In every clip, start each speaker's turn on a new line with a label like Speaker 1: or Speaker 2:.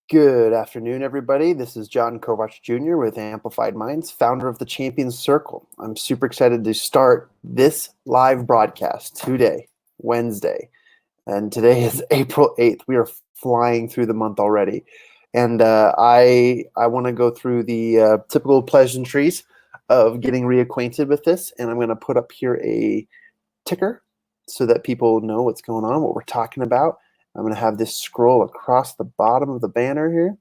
Speaker 1: Good afternoon, everybody. This is Jon Kovach Jr. with Amplified Minds, founder of the Champions Circle. I'm super excited to start this live broadcast today, Wednesday. And today is April 8th. We are flying through the month already. And I want to go through the typical pleasantries of getting reacquainted with this. And I'm going to put up here a ticker so that people know what's going on, what we're talking about. I'm going to have this scroll across the bottom of the banner here.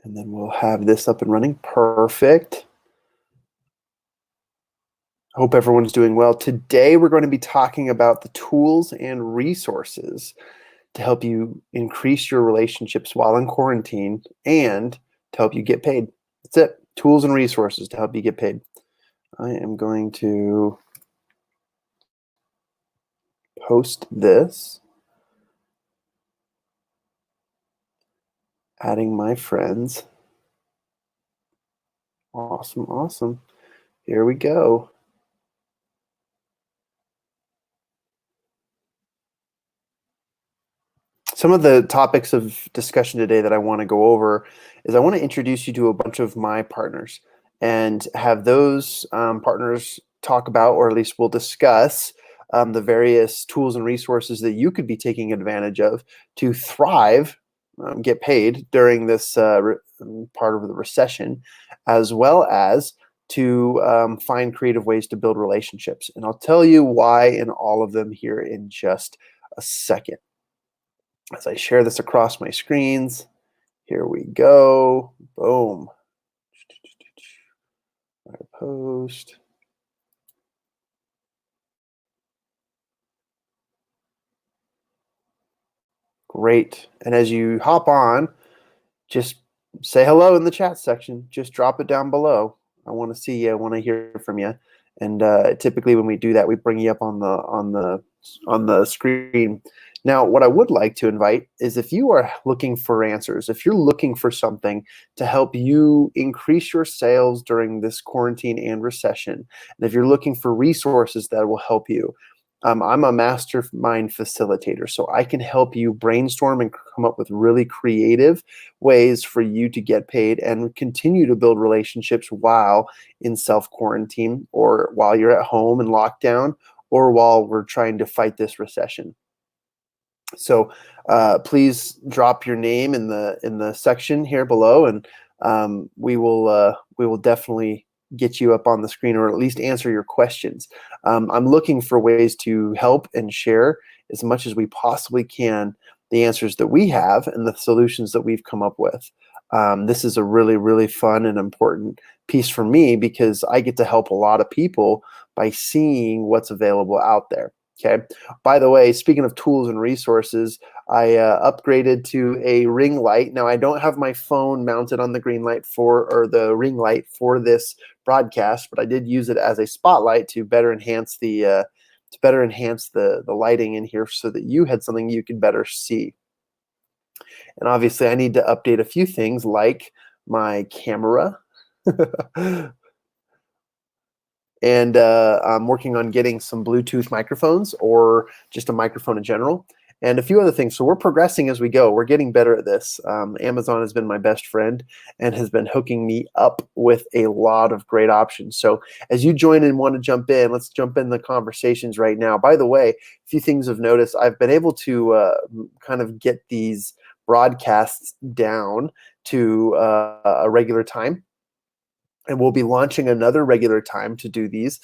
Speaker 1: And then we'll have this up and running. Perfect. Hope everyone's doing well. Today, we're going to be talking about the tools and resources to help you increase your relationships while in quarantine and to help you get paid. That's it. Tools and resources to help you get paid. I am going to post this, adding my friends. Awesome, awesome. Here we go. Some of the topics of discussion today that I want to go over is I want to introduce you to a bunch of my partners and have those partners talk about, or at least we'll discuss, the various tools and resources that you could be taking advantage of to thrive, get paid during this part of the recession, as well as to find creative ways to build relationships. And I'll tell you why in all of them here in just a second. As I share this across my screens, here we go. Boom. Post. Great. And as you hop on, just say hello in the chat section. Just drop it down below. I want to see you. I want to hear from you. And typically, when we do that, we bring you up on the screen. Now, what I would like to invite is if you are looking for answers, if you're looking for something to help you increase your sales during this quarantine and recession, and if you're looking for resources that will help you, I'm a mastermind facilitator, so I can help you brainstorm and come up with really creative ways for you to get paid and continue to build relationships while in self-quarantine or while you're at home in lockdown or while we're trying to fight this recession. So please drop your name in the section here below, and we will definitely get you up on the screen, or at least answer your questions. I'm looking for ways to help and share as much as we possibly can the answers that we have and the solutions that we've come up with. This is a really, really fun and important piece for me because I get to help a lot of people by seeing what's available out there. Okay. By the way, speaking of tools and resources, I upgraded to a ring light. Now I don't have my phone mounted on the ring light for this broadcast, but I did use it as a spotlight to better enhance the lighting in here so that you had something you could better see. And obviously, I need to update a few things like my camera. And I'm working on getting some Bluetooth microphones or just a microphone in general and a few other things. So we're progressing as we go. We're getting better at this. Amazon has been my best friend and has been hooking me up with a lot of great options. So as you join and want to jump in, let's jump in the conversations right now. By the way, a few things of notice. I've been able to kind of get these broadcasts down to a regular time. And we'll be launching another regular time to do these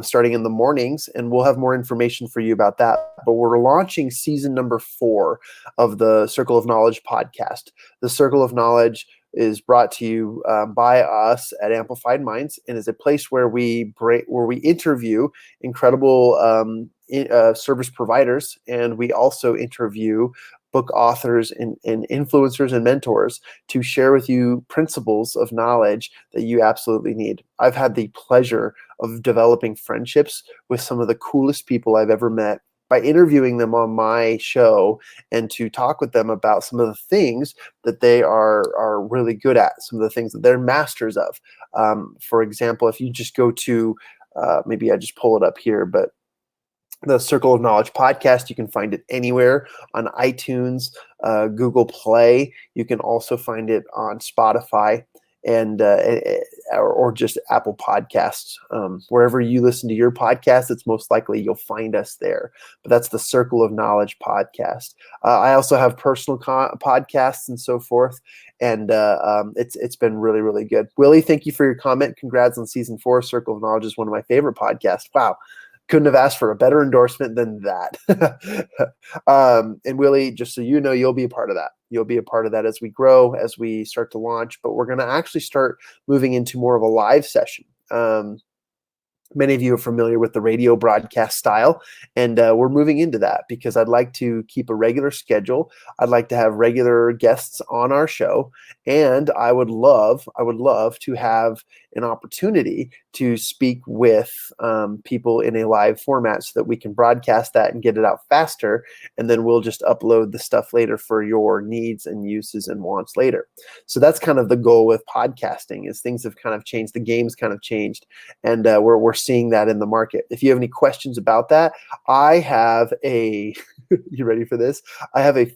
Speaker 1: starting in the mornings, and we'll have more information for you about that. But we're launching season number 4 of the Circle of Knowledge podcast. The Circle of Knowledge is brought to you by us at Amplified Minds, and is a place where we interview incredible service providers, and we also interview book authors and influencers and mentors to share with you principles of knowledge that you absolutely need. I've had the pleasure of developing friendships with some of the coolest people I've ever met by interviewing them on my show and to talk with them about some of the things that they are really good at, some of the things that they're masters of. For example, if you just go to, maybe I just pull it up here, but the Circle of Knowledge podcast. You can find it anywhere on iTunes, Google Play. You can also find it on Spotify and or just Apple Podcasts. Wherever you listen to your podcast, it's most likely you'll find us there. But that's the Circle of Knowledge podcast. I also have personal podcasts and so forth, and it's been really, really good. Willie, thank you for your comment. Congrats on season 4. Circle of Knowledge is one of my favorite podcasts. Wow. Couldn't have asked for a better endorsement than that. And Willie, just so you know, you'll be a part of that. You'll be a part of that as we grow, as we start to launch. But we're going to actually start moving into more of a live session. Many of you are familiar with the radio broadcast style, and we're moving into that because I'd like to keep a regular schedule. I'd like to have regular guests on our show, and I would love to have an opportunity to speak with people in a live format so that we can broadcast that and get it out faster, and then we'll just upload the stuff later for your needs and uses and wants later. So that's kind of the goal with podcasting, is things have kind of changed, the game's kind of changed, and we're seeing that in the market. If you have any questions about that, I have a you ready for this? I have a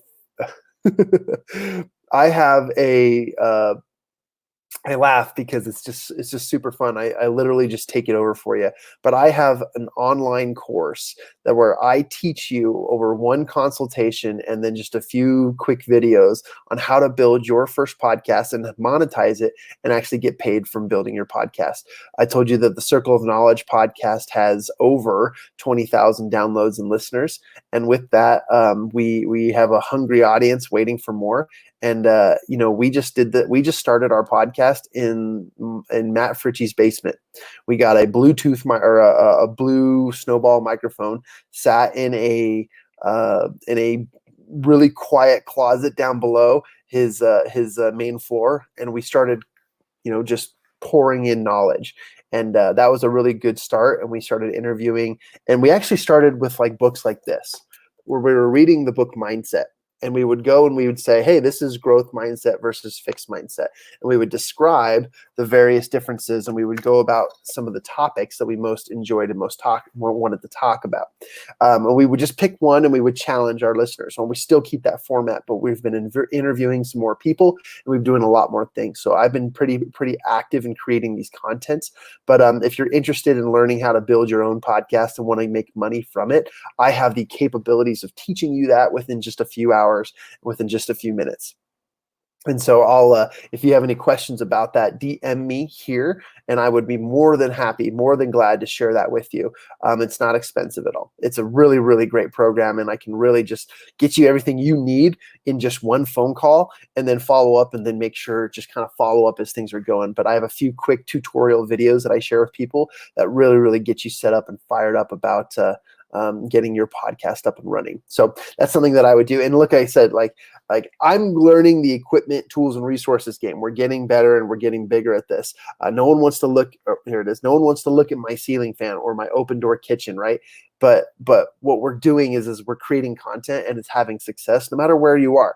Speaker 1: I laugh because it's just super fun. I literally just take it over for you. But I have an online course that where I teach you over one consultation and then just a few quick videos on how to build your first podcast and monetize it and actually get paid from building your podcast. I told you that the Circle of Knowledge podcast has over 20,000 downloads and listeners. And with that, we have a hungry audience waiting for more. And we just started our podcast in Matt Fritchie's basement. We got a Bluetooth a blue snowball microphone, sat in a really quiet closet down below his main floor, and we started, just pouring in knowledge. And that was a really good start. And we started interviewing, and we actually started with like books like this, where we were reading the book Mindset. And we would go and we would say, hey, this is growth mindset versus fixed mindset. And we would describe the various differences, and we would go about some of the topics that we most enjoyed and wanted to talk about. And we would just pick one and we would challenge our listeners. And we still keep that format, but we've been interviewing some more people, and we've doing a lot more things. So I've been pretty active in creating these contents. But if you're interested in learning how to build your own podcast and want to make money from it, I have the capabilities of teaching you that within just a few hours, within just a few minutes. And so I'll, if you have any questions about that, DM me here, and I would be more than happy, more than glad to share that with you. It's not expensive at all. It's a really, really great program, and I can really just get you everything you need in just one phone call, and then follow up, and then make sure, just kind of follow up as things are going. But I have a few quick tutorial videos that I share with people that really, really get you set up and fired up about getting your podcast up and running. So that's something that I would do. And look, I said, like I'm learning the equipment, tools, and resources game. We're getting better and we're getting bigger at this. No one wants to look. Here it is. No one wants to look at my ceiling fan or my open door kitchen, right? But what we're doing is we're creating content, and it's having success no matter where you are.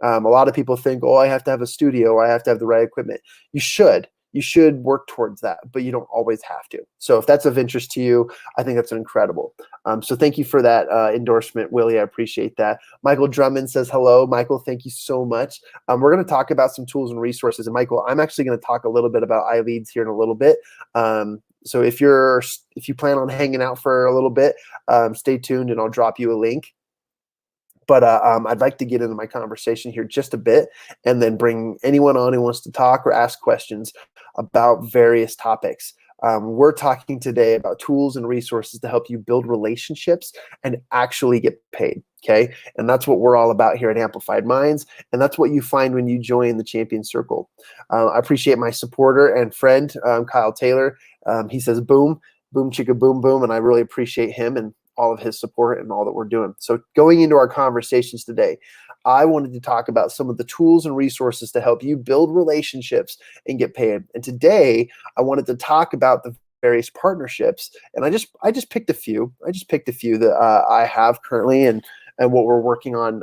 Speaker 1: A lot of people think, oh, I have to have a studio, I have to have the right equipment. You should work towards that, but you don't always have to. So if that's of interest to you, I think that's incredible. So thank you for that endorsement, Willie. I appreciate that. Michael Drummond says hello. Michael, thank you so much. We're going to talk about some tools and resources. And Michael, I'm actually going to talk a little bit about iLeads here in a little bit. So if you plan on hanging out for a little bit, stay tuned, and I'll drop you a link. But I'd like to get into my conversation here just a bit, and then bring anyone on who wants to talk or ask questions about various topics. We're talking today about tools and resources to help you build relationships and actually get paid. Okay. And that's what we're all about here at Amplified Minds. And that's what you find when you join the Champion Circle. I appreciate my supporter and friend, Kyle Taylor. He says, boom, boom, chicka, boom, boom. And I really appreciate him and all of his support and all that we're doing. So going into our conversations today, I wanted to talk about some of the tools and resources to help you build relationships and get paid. And today I wanted to talk about the various partnerships. And I just picked a few. That I have currently, and what we're working on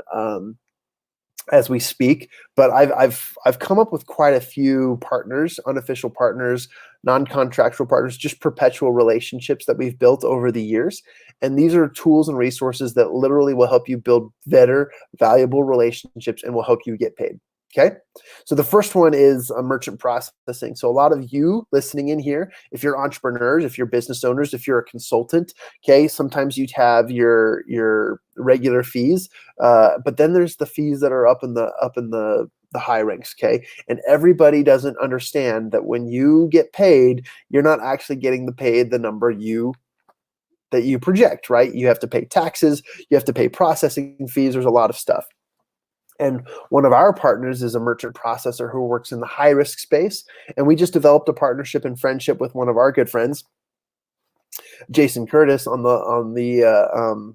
Speaker 1: as we speak, but I've come up with quite a few partners, unofficial partners, non-contractual partners, just perpetual relationships that we've built over the years. And these are tools and resources that literally will help you build better, valuable relationships and will help you get paid. Okay. So the first one is merchant processing. So a lot of you listening in here, if you're entrepreneurs, if you're business owners, if you're a consultant, okay, sometimes you have your regular fees, but then there's the fees that are up in the high ranks, okay? And everybody doesn't understand that when you get paid, you're not actually getting the number that you project, right? You have to pay taxes, you have to pay processing fees. There's a lot of stuff. And one of our partners is a merchant processor who works in the high risk space. And we just developed a partnership and friendship with one of our good friends, Jason Curtis, on the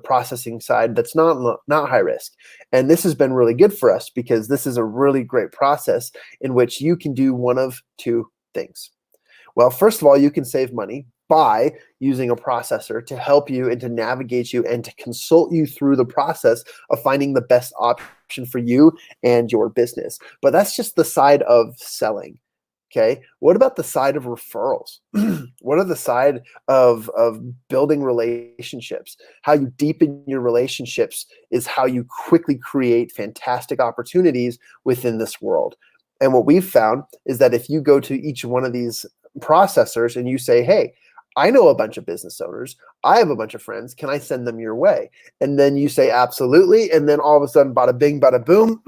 Speaker 1: processing side that's not high risk. And this has been really good for us because this is a really great process in which you can do one of two things. Well, first of all, you can save money by using a processor to help you and to navigate you and to consult you through the process of finding the best option for you and your business. But that's just the side of selling. Okay. What about the side of referrals? What are the side of building relationships? How you deepen your relationships is how you quickly create fantastic opportunities within this world. And what we've found is that if you go to each one of these processors and you say, hey, I know a bunch of business owners. I have a bunch of friends. Can I send them your way? And then you say, absolutely. And then all of a sudden, bada bing, bada boom,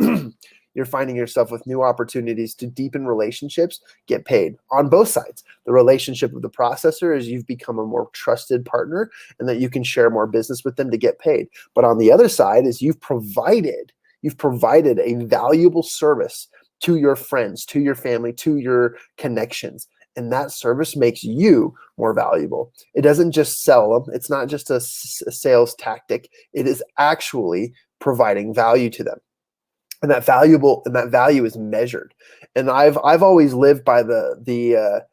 Speaker 1: you're finding yourself with new opportunities to deepen relationships, get paid on both sides. The relationship with the processor is you've become a more trusted partner and that you can share more business with them to get paid. But on the other side is you've provided a valuable service to your friends, to your family, to your connections. And that service makes you more valuable. It doesn't just sell them. It's not just a sales tactic. It is actually providing value to them. And that value is measured. And I've always lived by the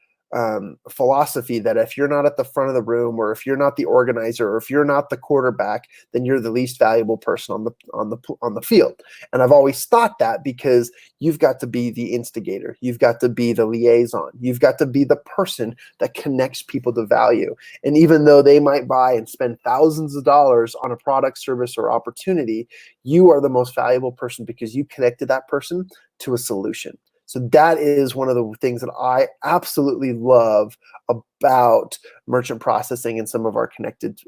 Speaker 1: philosophy that if you're not at the front of the room, or if you're not the organizer, or if you're not the quarterback, then you're the least valuable person on the field. And I've always thought that because you've got to be the instigator, you've got to be the liaison, you've got to be the person that connects people to value. And even though they might buy and spend thousands of dollars on a product, service, or opportunity, you are the most valuable person because you connected that person to a solution. So that is one of the things that I absolutely love about merchant processing and some of our connected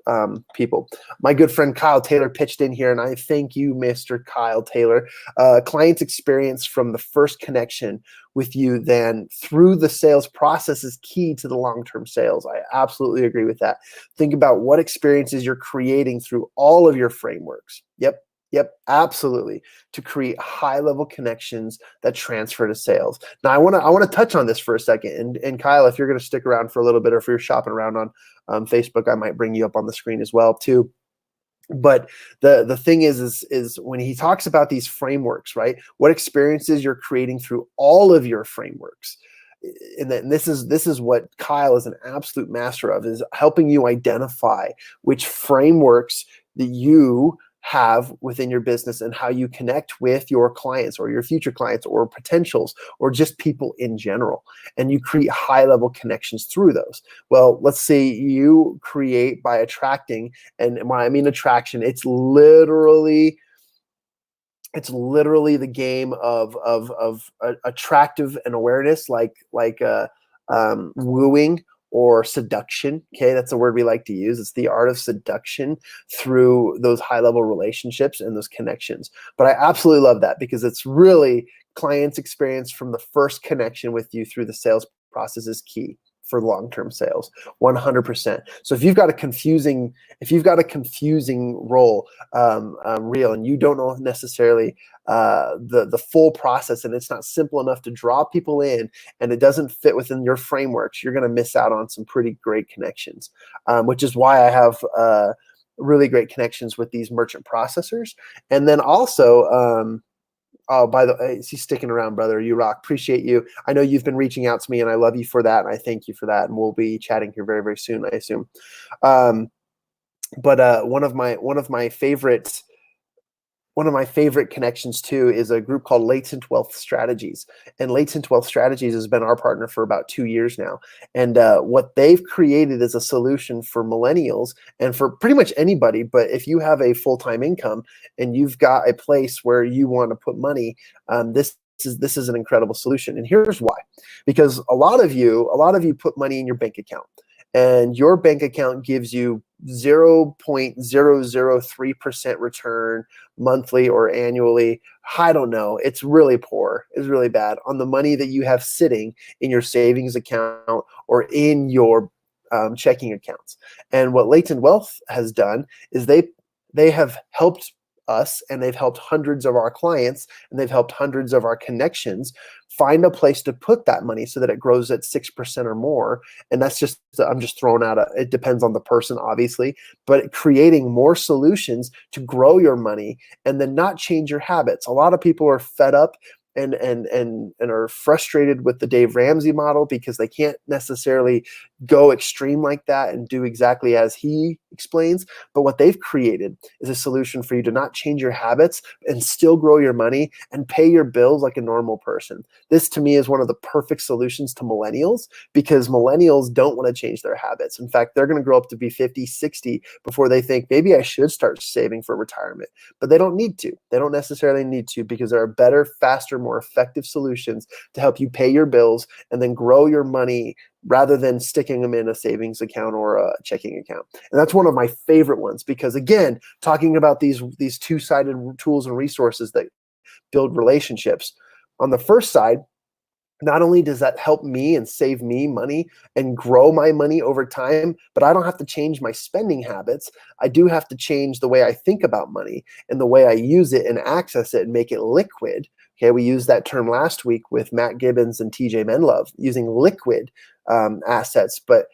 Speaker 1: people. My good friend Kyle Taylor pitched in here, and I thank you, Mr. Kyle Taylor. Clients experience from the first connection with you then through the sales process is key to the long-term sales. I absolutely agree with that. Think about what experiences you're creating through all of your frameworks. Yep, absolutely. To create high-level connections that transfer to sales. Now, I want to touch on this for a second. And Kyle, if you're going to stick around for a little bit, or if you're shopping around on Facebook, I might bring you up on the screen as well too. But the thing is when he talks about these frameworks, right? What experiences you're creating through all of your frameworks. And this is what Kyle is an absolute master of, is helping you identify which frameworks that you have within your business and how you connect with your clients or your future clients or potentials or just people in general. And you create high level connections through those. Well, let's say you create by attracting, and when I mean attraction, it's literally the game of attractive and awareness, like wooing or seduction. Okay, that's a word we like to use. It's the art of seduction through those high level relationships and those connections. But I absolutely love that because it's really clients' experience from the first connection with you through the sales process is key for long-term sales, 100%. So if you've got a confusing role reel, and you don't know necessarily the full process, and it's not simple enough to draw people in, and it doesn't fit within your frameworks, you're going to miss out on some pretty great connections, which is why I have really great connections with these merchant processors. And then also, oh, by the way, he's sticking around, brother. You rock. Appreciate you. I know you've been reaching out to me, and I love you for that, and I thank you for that. And we'll be chatting here very, very soon, I assume. But one of my favorite one of my favorite connections too is a group called Latent Wealth Strategies. And Latent Wealth Strategies has been our partner for about 2 years now. And what they've created is a solution for millennials and for pretty much anybody. But if you have a full-time income and you've got a place where you want to put money, this is an incredible solution. And here's why. Because a lot of you put money in your bank account, and your bank account gives you 0.003% return monthly or annually. I don't know. It's really poor. It's really bad on the money that you have sitting in your savings account or in your checking accounts. And what Latent Wealth has done is they have helped us, and they've helped hundreds of our clients, and they've helped hundreds of our connections find a place to put that money so that it grows at 6% or more. And that's just, I'm just throwing out it depends on the person, obviously, but creating more solutions to grow your money and then not change your habits. A lot of people are fed up and are frustrated with the Dave Ramsey model because they can't necessarily go extreme like that and do exactly as he explains. But what they've created is a solution for you to not change your habits and still grow your money and pay your bills like a normal person. This to me is one of the perfect solutions to millennials, because millennials don't want to change their habits. In fact, they're going to grow up to be 50, 60 before they think maybe I should start saving for retirement. But they don't need to. They don't necessarily need to, because there are better, faster, more effective solutions to help you pay your bills and then grow your money rather than sticking them in a savings account or a checking account. And that's one of my favorite ones, because again, talking about these two-sided tools and resources that build relationships. On the first side, not only does that help me and save me money and grow my money over time, but I don't have to change my spending habits. I do have to change the way I think about money and the way I use it and access it and make it liquid. Okay, we used that term last week with Matt Gibbons and TJ Menlove, using liquid assets, but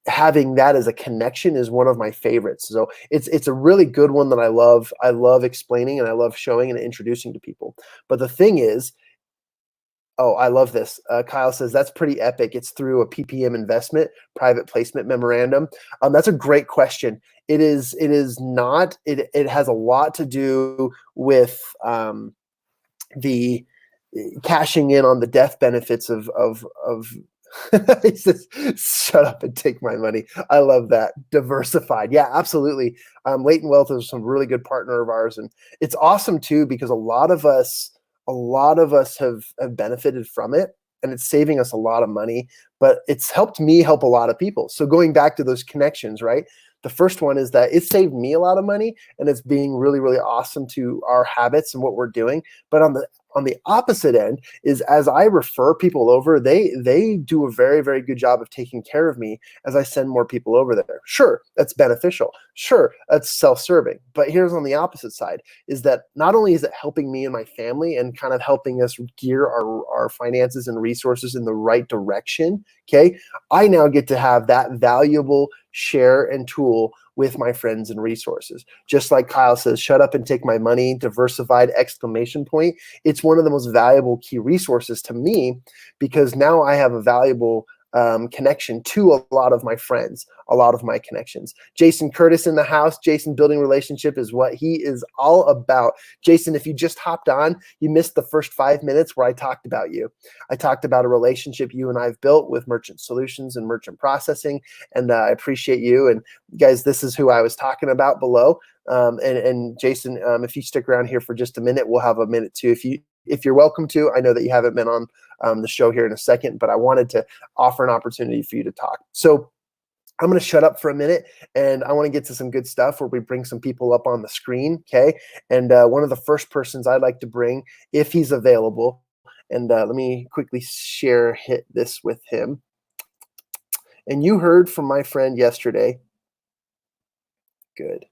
Speaker 1: having that as a connection is one of my favorites. So it's a really good one that I love. I love explaining and I love showing and introducing to people. But the thing is, oh, I love this. Kyle says that's pretty epic. It's through a PPM investment, private placement memorandum. That's a great question. It is not. It has a lot to do with the cashing in on the death benefits of he says, shut up and take my money. I love that. Diversified. Yeah, absolutely. Latent Wealth is some really good partner of ours. And it's awesome too, because a lot of us have benefited from it, and it's saving us a lot of money, but it's helped me help a lot of people. So going back to those connections, right? The first one is that it saved me a lot of money, and it's being really, really awesome to our habits and what we're doing. But on the opposite end is, as I refer people over, they do a very, very good job of taking care of me as I send more people over there. Sure, that's beneficial. Sure, that's self-serving. But here's on the opposite side, is that not only is it helping me and my family and kind of helping us gear our finances and resources in the right direction, okay, I now get to have that valuable share and tool with my friends and resources. Just like Kyle says, shut up and take my money, diversified exclamation point. It's one of the most valuable key resources to me, because now I have a valuable connection to a lot of my friends, a lot of my connections. Jason Curtis in the house. Jason, building relationship is what he is all about. Jason, if you just hopped on, you missed the first 5 minutes where I talked about you. I talked about a relationship you and I have built with Merchant Solutions and Merchant Processing, and I appreciate you. And guys, this is who I was talking about below. And Jason, if you stick around here for just a minute, we'll have a minute too. If you're welcome to. I know that you haven't been on the show here in a second, but I wanted to offer an opportunity for you to talk. So I'm going to shut up for a minute, and I want to get to some good stuff where we bring some people up on the screen, okay? And one of the first persons I'd like to bring, if he's available, and let me quickly hit this with him. And you heard from my friend yesterday. Good.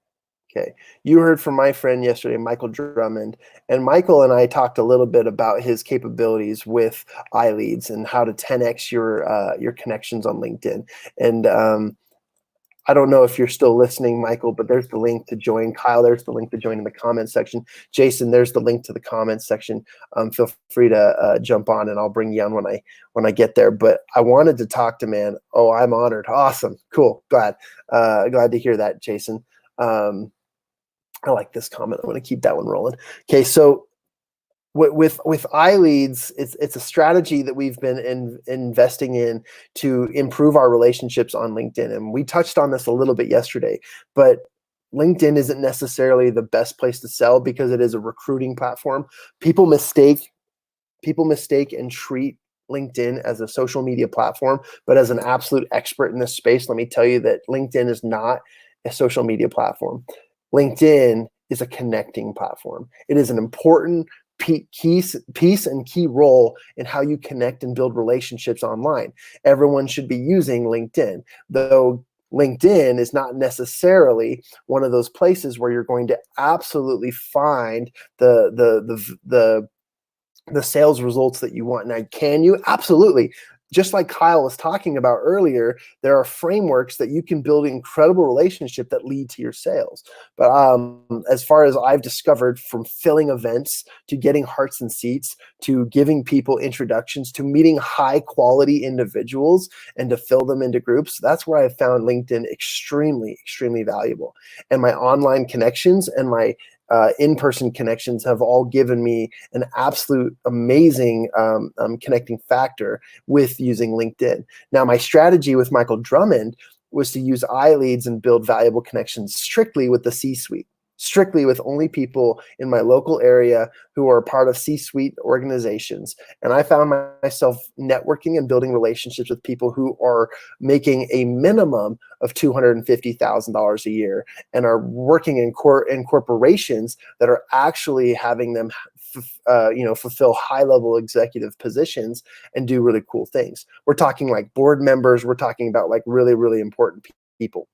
Speaker 1: Okay. You heard from my friend yesterday, Michael Drummond, and Michael and I talked a little bit about his capabilities with iLeads and how to 10x your connections on LinkedIn. And I don't know if you're still listening, Michael, but there's the link to join. Kyle, there's the link to join in the comments section. Jason, there's the link to the comments section. Feel free to jump on, and I'll bring you on when I get there. But I wanted to talk to man. Oh, I'm honored. Awesome. Cool. Glad to hear that, Jason. I like this comment. I'm going to keep that one rolling. Okay, so with iLeads, it's a strategy that we've been investing in to improve our relationships on LinkedIn, and we touched on this a little bit yesterday. But LinkedIn isn't necessarily the best place to sell because it is a recruiting platform. People mistake and treat LinkedIn as a social media platform, but as an absolute expert in this space, let me tell you that LinkedIn is not a social media platform. LinkedIn is a connecting platform. It is an important piece and key role in how you connect and build relationships online. Everyone should be using LinkedIn, though LinkedIn is not necessarily one of those places where you're going to absolutely find the sales results that you want. Now, can you? Absolutely. Just like Kyle was talking about earlier, there are frameworks that you can build incredible relationship that lead to your sales. But as far as I've discovered, from filling events to getting hearts and seats to giving people introductions to meeting high quality individuals and to fill them into groups, that's where I found LinkedIn extremely, extremely valuable. And my online connections and my in-person connections have all given me an absolute amazing connecting factor with using LinkedIn. Now, my strategy with Michael Drummond was to use iLeads and build valuable connections strictly with the C-suite, strictly with only people in my local area who are part of C-suite organizations. And I found myself networking and building relationships with people who are making a minimum of $250,000 a year and are working in corporations that are actually having them fulfill high-level executive positions and do really cool things. We're talking like board members. We're talking about like really, really important people.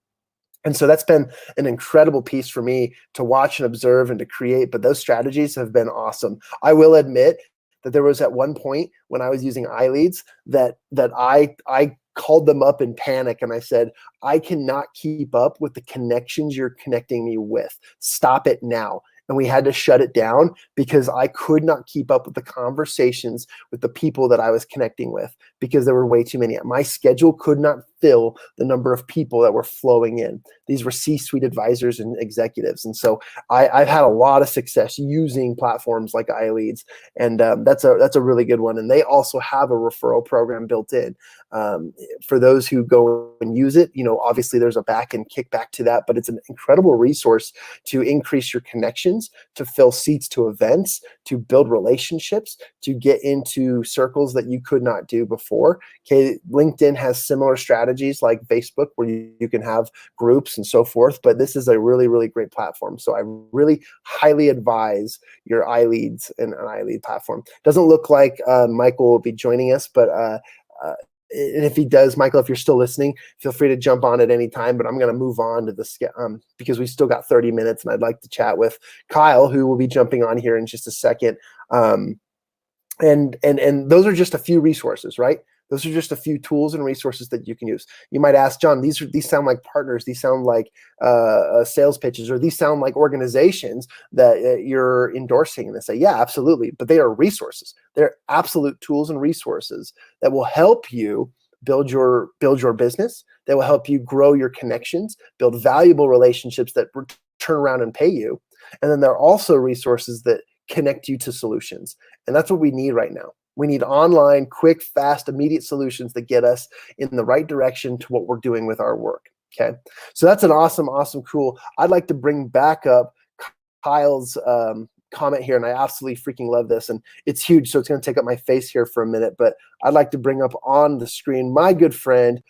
Speaker 1: And so that's been an incredible piece for me to watch and observe and to create. But those strategies have been awesome. I will admit that there was at one point when I was using iLeads that I called them up in panic and I said, I cannot keep up with the connections you're connecting me with. Stop it now. And we had to shut it down because I could not keep up with the conversations with the people that I was connecting with because there were way too many. My schedule could not fill the number of people that were flowing in. These were C-suite advisors and executives. And so I've had a lot of success using platforms like iLeads, and that's a really good one. And they also have a referral program built in. For those who go and use it, obviously there's a back and kickback to that, but it's an incredible resource to increase your connections, to fill seats to events, to build relationships, to get into circles that you could not do before. Okay, LinkedIn has similar strategies like Facebook where you can have groups and so forth, but this is a really, really great platform. So I really highly advise your iLeads and an iLead platform. Doesn't look like Michael will be joining us, but and if he does, Michael, if you're still listening, feel free to jump on at any time. But I'm going to move on to this because we still got 30 minutes, and I'd like to chat with Kyle, who will be jumping on here in just a second. And those are just a few resources, right? Those are just a few tools and resources that you can use. You might ask, John, these sound like partners. These sound like sales pitches, or these sound like organizations that you're endorsing. And they say, yeah, absolutely. But they are resources. They're absolute tools and resources that will help you build your business. That will help you grow your connections, build valuable relationships that turn around and pay you. And then there are also resources that connect you to solutions. And that's what we need right now. We need online, quick, fast, immediate solutions that get us in the right direction to what we're doing with our work. Okay. So that's an awesome, cool. I'd like to bring back up Kyle's comment here, and I absolutely freaking love this. And it's huge, so it's going to take up my face here for a minute, but I'd like to bring up on the screen my good friend,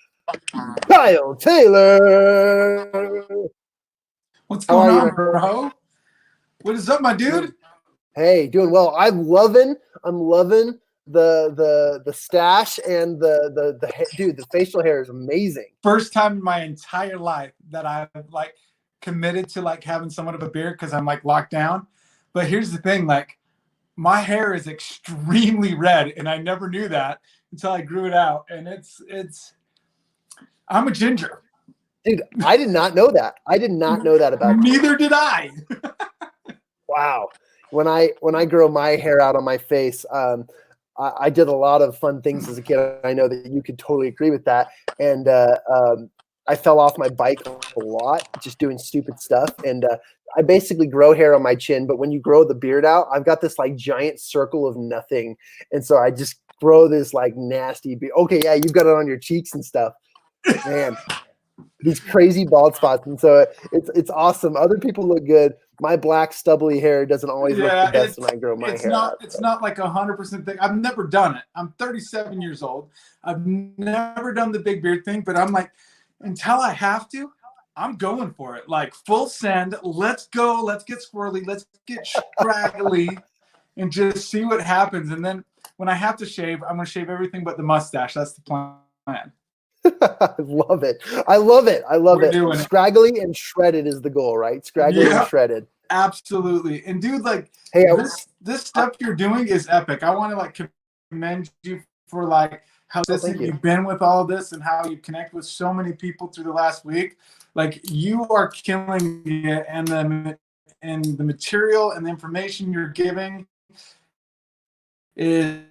Speaker 1: Kyle Taylor.
Speaker 2: What's going on, bro? What is up, my dude?
Speaker 1: Hey, doing well. I'm loving the stash and the facial hair is amazing.
Speaker 2: First time in my entire life that I've like committed to like having somewhat of a beard because I'm like locked down. But here's the thing, like my hair is extremely red, and I never knew that until I grew it out. And it's I'm a ginger.
Speaker 1: Dude, I did not know that. I did not know that about you.
Speaker 2: Neither did I.
Speaker 1: Wow. When I grow my hair out on my face, I did a lot of fun things as a kid. I know that you could totally agree with that. And I fell off my bike a lot, just doing stupid stuff. And I basically grow hair on my chin, but when you grow the beard out, I've got this like giant circle of nothing. And so I just grow this like nasty beard. Okay, yeah, you've got it on your cheeks and stuff. Man, these crazy bald spots. And so it's awesome. Other people look good. My black stubbly hair doesn't always look the best when I grow my hair out.
Speaker 2: It's not like 100% thing. I've never done it. I'm 37 years old. I've never done the big beard thing, but I'm like, until I have to, I'm going for it. Like full send. Let's go. Let's get squirrely. Let's get scraggly and just see what happens. And then when I have to shave, I'm going to shave everything but the mustache. That's the plan.
Speaker 1: I love it. I love it. I love it. Scraggly and shredded is the goal, right? Scraggly and shredded.
Speaker 2: Absolutely. And dude, like,
Speaker 1: hey,
Speaker 2: this stuff you're doing is epic. I want to like commend you for like how consistent you've been with all of this and how you connect with so many people through the last week. Like you are killing it, and the material and the information you're giving is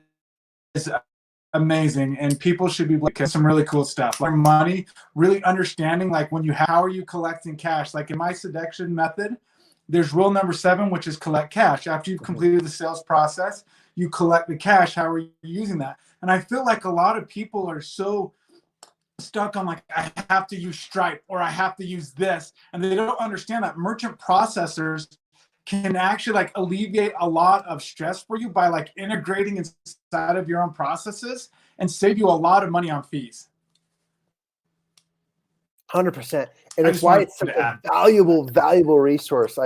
Speaker 2: amazing, and people should be looking at some really cool stuff like money, really understanding like how are you collecting cash. Like in my seduction method, there's rule number 7, which is collect cash. After you've completed the sales process, you collect the cash. How are you using that? And I feel like a lot of people are so stuck on like, I have to use Stripe or I have to use this, and they don't understand that merchant processors can actually like alleviate a lot of stress for you by like integrating inside of your own processes and save you a lot of money on fees.
Speaker 1: 100%. And it's why it's such a valuable resource.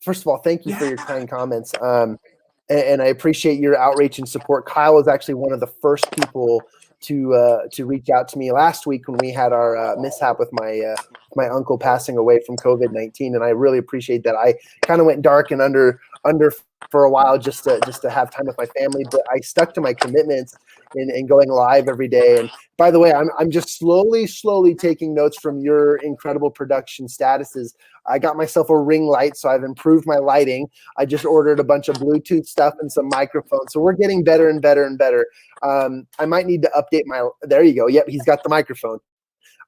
Speaker 1: First of all, thank you for your kind comments. And I appreciate your outreach and support. Kyle was actually one of the first people to reach out to me last week when we had our mishap with my uncle passing away from COVID-19, and I really appreciate that. I kind of went dark and under for a while just to have time with my family, but I stuck to my commitments in going live every day. And by the way, I'm just slowly taking notes from your incredible production statuses. I got myself a ring light, so I've improved my lighting. I just ordered a bunch of Bluetooth stuff and some microphones, so we're getting better and better and better. I might need to update there you go. Yep, he's got the microphone.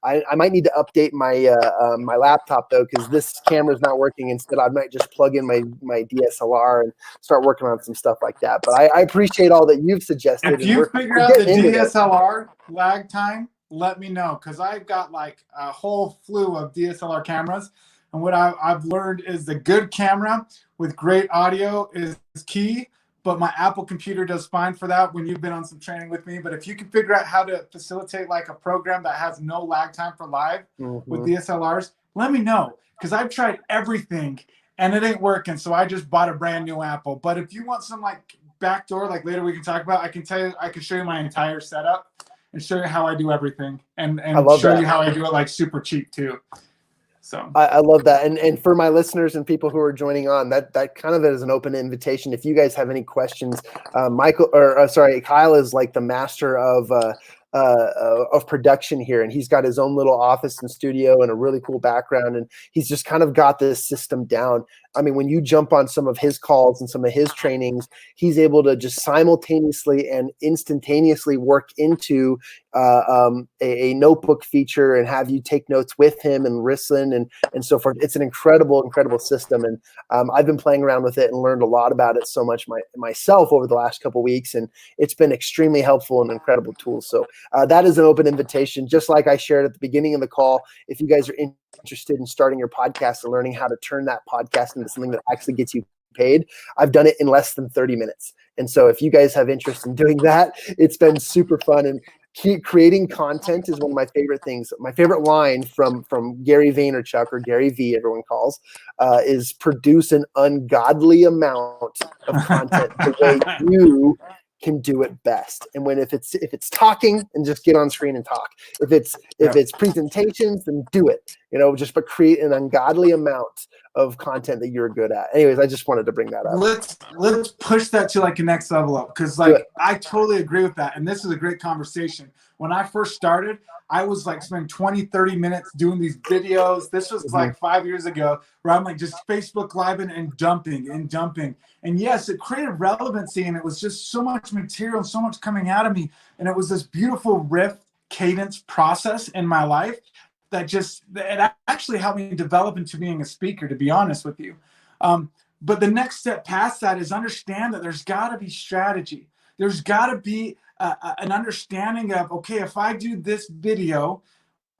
Speaker 1: I might need to update my my laptop though, because this camera's not working. Instead, I might just plug in my DSLR and start working on some stuff like that. But I appreciate all that you've suggested.
Speaker 2: If you figure out the DSLR lag time, let me know, because I've got like a whole slew of DSLR cameras. And what I've learned is the good camera with great audio is key. But my Apple computer does fine for that when you've been on some training with me. But if you can figure out how to facilitate like a program that has no lag time for live with DSLRs, let me know, because I've tried everything and it ain't working. So I just bought a brand new Apple. But if you want some like backdoor, like later we can talk about, I can show you my entire setup and show you how I do everything, and show you how I do it like super cheap too. So
Speaker 1: I love that. And for my listeners and people who are joining on, that kind of is an open invitation. If you guys have any questions, Kyle is like the master of production here, and he's got his own little office and studio and a really cool background, and he's just kind of got this system down. I mean, when you jump on some of his calls and some of his trainings, he's able to just simultaneously and instantaneously work into a notebook feature and have you take notes with him and listen and so forth. It's an incredible system, and I've been playing around with it and learned a lot about it so much myself over the last couple of weeks, and it's been extremely helpful and incredible tools. So that is an open invitation, just like I shared at the beginning of the call. If you guys are interested in starting your podcast and learning how to turn that podcast into something that actually gets you paid, I've done it in less than 30 minutes. And so if you guys have interest in doing that, it's been super fun. And creating content is one of my favorite things. My favorite line from Gary Vaynerchuk, or Gary V, everyone calls, is produce an ungodly amount of content the way you can do it best. And if it's talking, and just get on screen and talk. If it's presentations, then do it. But create an ungodly amount of content that you're good at. Anyways, I just wanted to bring that up.
Speaker 2: Let's push that to like a next level up, because like I totally agree with that. And this is a great conversation. When I first started, I was like spending 20-30 minutes doing these videos. This was like 5 years ago, where I'm like just Facebook Live and dumping. And yes, it created relevancy, and it was just so much material and so much coming out of me. And it was this beautiful riff cadence process in my life it actually helped me develop into being a speaker, to be honest with you. But the next step past that is understand that there's got to be strategy. There's got to be an understanding of, okay, if I do this video,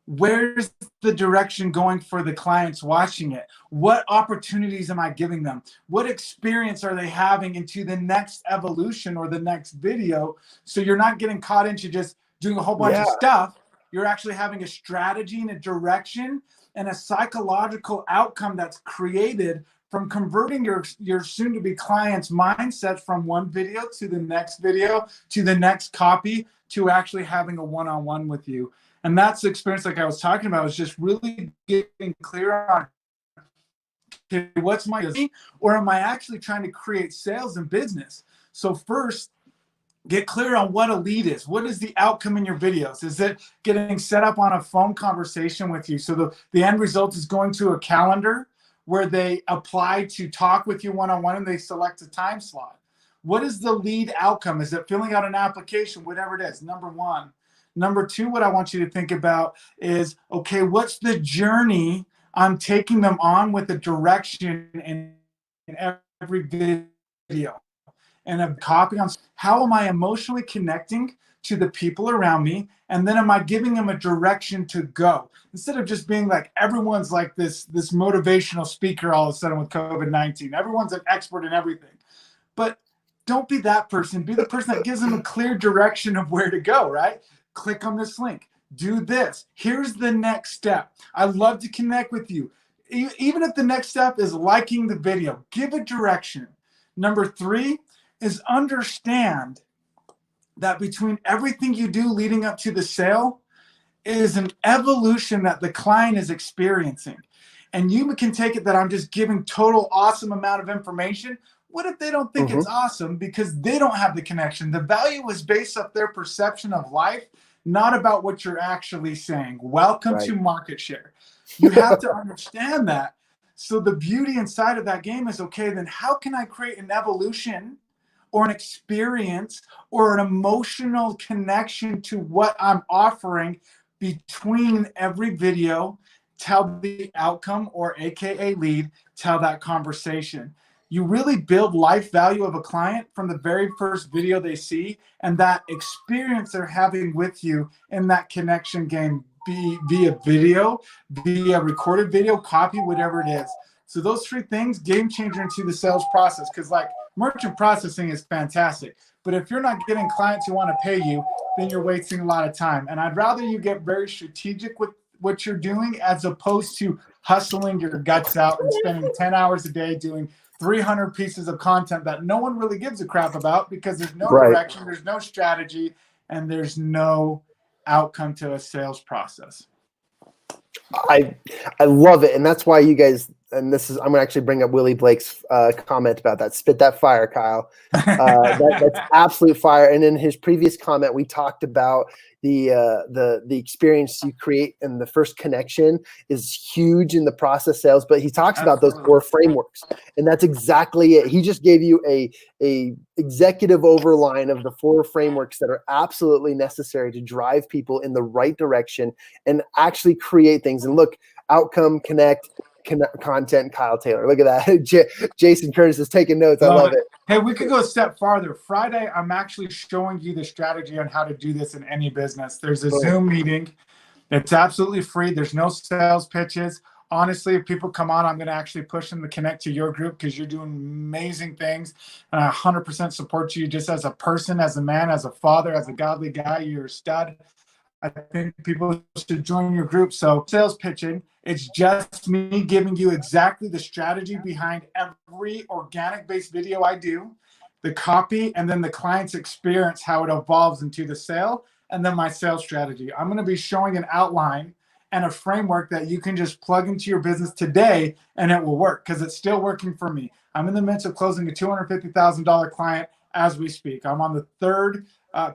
Speaker 2: where's the direction going for the clients watching it? What opportunities am I giving them? What experience are they having into the next evolution or the next video? So you're not getting caught into just doing a whole bunch of stuff. You're actually having a strategy and a direction and a psychological outcome that's created from converting your soon-to-be clients' mindsets from one video to the next copy, to actually having a one-on-one with you. And that's the experience, like I was talking about, is just really getting clear on, okay, what's my, or am I actually trying to create sales and business? So first, get clear on what a lead is. What is the outcome in your videos? Is it getting set up on a phone conversation with you? So the end result is going to a calendar where they apply to talk with you one-on-one and they select a time slot. What is the lead outcome? Is it filling out an application, whatever it is? Number one. Number two, what I want you to think about is, okay, what's the journey I'm taking them on with the direction in every video? And a copy on how am I emotionally connecting to the people around me, and then am I giving them a direction to go, instead of just being like everyone's like this motivational speaker all of a sudden with COVID-19. Everyone's an expert in everything, but don't be that person. Be the person that gives them a clear direction of where to go. Right? Click on this link. Do this. Here's the next step. I'd love to connect with you. Even if the next step is liking the video, give a direction. Number three is understand that between everything you do leading up to the sale is an evolution that the client is experiencing. And you can take it that I'm just giving total awesome amount of information. What if they don't think it's awesome because they don't have the connection? The value is based off their perception of life, not about what you're actually saying. Welcome to market share. You have to understand that. So the beauty inside of that game is, okay, then how can I create an evolution or an experience or an emotional connection to what I'm offering between every video, tell the outcome, or AKA lead, tell that conversation. You really build life value of a client from the very first video they see, and that experience they're having with you in that connection game, be via video, via recorded video, copy, whatever it is. So those three things, game changer into the sales process. Because like merchant processing is fantastic, but if you're not getting clients who want to pay you, then you're wasting a lot of time. And I'd rather you get very strategic with what you're doing, as opposed to hustling your guts out and spending 10 hours a day doing 300 pieces of content that no one really gives a crap about, because there's no direction, there's no strategy, and there's no outcome to a sales process.
Speaker 1: I love it, and that's why you guys. And this is, I'm gonna actually bring up Willie Blake's comment about that. Spit that fire, Kyle. That's absolute fire. And in his previous comment, we talked about the experience you create, and the first connection is huge in the process sales. But he talks about those 4 frameworks, and that's exactly it. He just gave you a executive overline of the 4 frameworks that are absolutely necessary to drive people in the right direction and actually create things. And look, outcome, connect, content, Kyle Taylor. Look at that. Jason Curtis is taking notes. I love it.
Speaker 2: Hey, we could go a step farther. Friday, I'm actually showing you the strategy on how to do this in any business. There's a Zoom meeting. It's absolutely free. There's no sales pitches. Honestly, if people come on, I'm going to actually push them to connect to your group, because you're doing amazing things. And I 100% support you just as a person, as a man, as a father, as a godly guy. You're a stud. I think people should join your group. So sales pitching, it's just me giving you exactly the strategy behind every organic-based video I do, the copy, and then the client's experience, how it evolves into the sale, and then my sales strategy. I'm going to be showing an outline and a framework that you can just plug into your business today, and it will work, because it's still working for me. I'm in the midst of closing a $250,000 client as we speak. I'm on the 3rd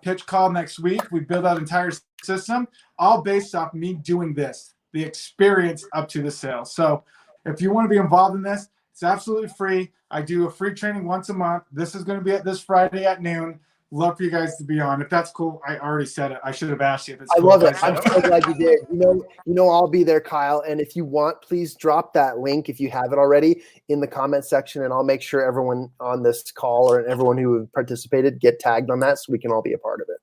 Speaker 2: pitch call next week. We build out an entire system, all based off me doing this, the experience up to the sale. So if you want to be involved in this, it's absolutely free. I do a free training once a month. This is going to be at this Friday at noon. Love for you guys to be on. If that's cool, I already said it. I should have asked you if it's
Speaker 1: I
Speaker 2: cool.
Speaker 1: love it.
Speaker 2: If I
Speaker 1: I'm
Speaker 2: said
Speaker 1: so glad you did. I'll be there, Kyle. And if you want, please drop that link if you haven't already in the comment section, and I'll make sure everyone on this call or everyone who participated get tagged on that so we can all be a part of it.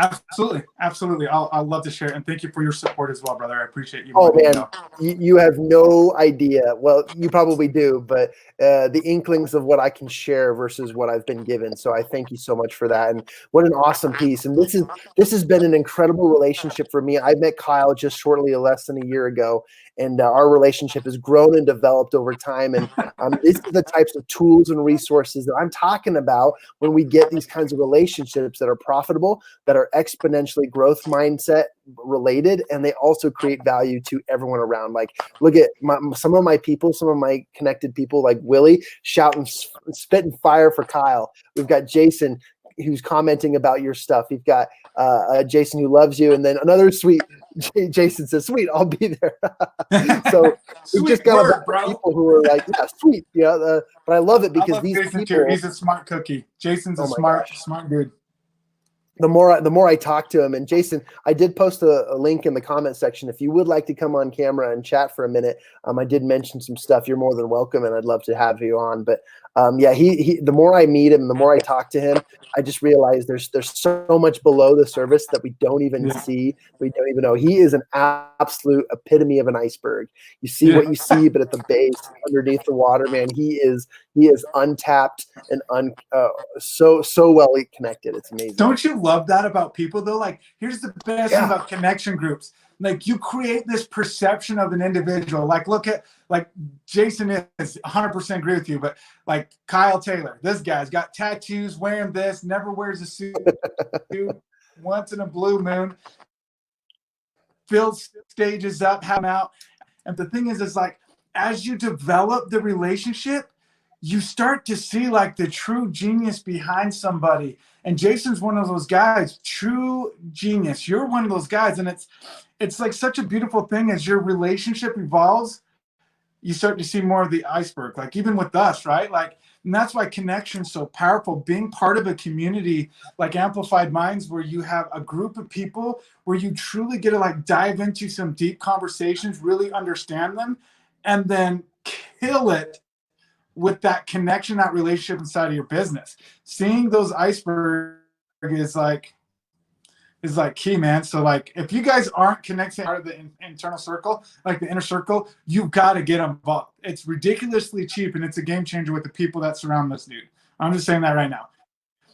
Speaker 2: Absolutely. I'll love to share it. And thank you for your support as well, brother. I appreciate you.
Speaker 1: Oh man, you have no idea. Well, you probably do, but the inklings of what I can share versus what I've been given. So I thank you so much for that. And what an awesome piece. And this has been an incredible relationship for me. I met Kyle just shortly less than a year ago, and our relationship has grown and developed over time. And these are the types of tools and resources that I'm talking about when we get these kinds of relationships that are profitable, that are exponentially growth mindset related, and they also create value to everyone around. Like, look at some of my people, some of my connected people, like Willie shouting, spitting fire for Kyle. We've got Jason who's commenting about your stuff. You've got Jason who loves you, and then another sweet Jason says, "Sweet, I'll be there." So we've just got a bunch of people who are like, "Yeah, sweet." Yeah, but I love it because
Speaker 2: love
Speaker 1: these
Speaker 2: Jason
Speaker 1: people.
Speaker 2: Too. He's a smart cookie. Jason's a smart dude.
Speaker 1: The more I talk to him, and Jason, I did post a link in the comment section. If you would like to come on camera and chat for a minute, I did mention some stuff. You're more than welcome, and I'd love to have you on. But yeah, he the more I meet him, the more I talk to him, I just realize there's so much below the surface that we don't even see. We don't even know. He is an absolute epitome of an iceberg. You see what you see, but at the base, underneath the water, man, he is untapped and so well connected. It's amazing.
Speaker 2: Don't you love that about people though? Like, here's the best thing about connection groups. Like, you create this perception of an individual. Like, look at, like, Jason is 100% agree with you, but like Kyle Taylor, this guy's got tattoos, wearing this, never wears a suit, once in a blue moon, fills stages up, have them out. And the thing is like, as you develop the relationship, you start to see like the true genius behind somebody. And Jason's one of those guys, true genius. You're one of those guys. And it's like such a beautiful thing as your relationship evolves, you start to see more of the iceberg, like even with us, right? Like, and that's why connection's so powerful. Being part of a community like Amplified Minds, where you have a group of people where you truly get to like dive into some deep conversations, really understand them, and then kill it with that connection, that relationship inside of your business. Seeing those icebergs is like key, man. So like, if you guys aren't connecting out of the internal circle, like the inner circle, you got to get involved. It's ridiculously cheap, and it's a game changer with the people that surround this dude. I'm just saying that right now.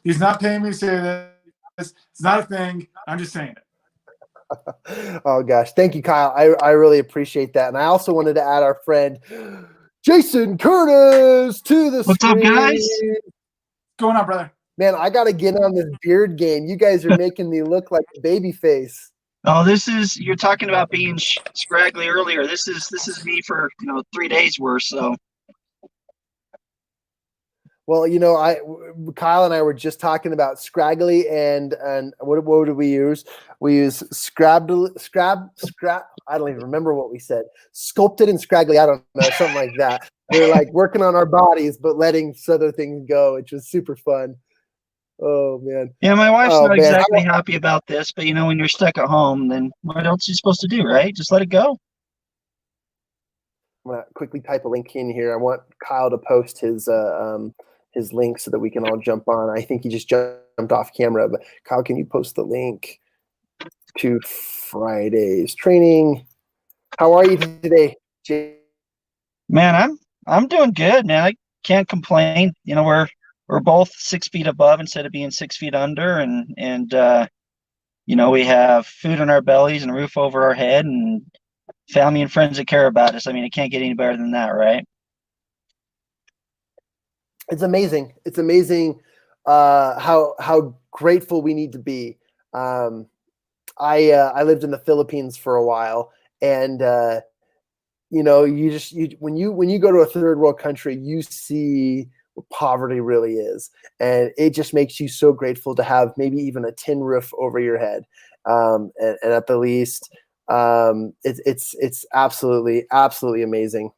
Speaker 2: He's not paying me to say this. It's not a thing. I'm just saying it.
Speaker 1: Oh gosh, thank you, Kyle. I really appreciate that, and I also wanted to add our friend Jason Curtis to the
Speaker 3: What's
Speaker 1: screen.
Speaker 3: up, guys?
Speaker 2: What's going on, brother?
Speaker 1: Man, I got to get on this beard game. You guys are making me look like a baby face.
Speaker 3: Oh, you're talking about being scraggly earlier. This is me for 3 days worth. So.
Speaker 1: Well, Kyle and I were just talking about scraggly and what did we use? We use scrab. I don't even remember what we said. Sculpted and scraggly. I don't know, something like that. We're like working on our bodies, but letting other things go, which was super fun. Oh man.
Speaker 3: Yeah, my wife's not exactly happy about this, but when you're stuck at home, then what else are you supposed to do, right? Just let it go.
Speaker 1: I'm gonna quickly type a link in here. I want Kyle to post his link so that we can all jump on. I think he just jumped off camera, but Kyle, can you post the link to Friday's training? How are you today, Jay?
Speaker 3: Man, I'm doing good, man. I can't complain. We're both 6 feet above instead of being 6 feet under, and we have food in our bellies and a roof over our head and family and friends that care about us. I mean, it can't get any better than that, right?
Speaker 1: It's amazing. It's amazing how grateful we need to be. I lived in the Philippines for a while, and when you go to a third world country, you see what poverty really is, and it just makes you so grateful to have maybe even a tin roof over your head, and at the least It's absolutely amazing.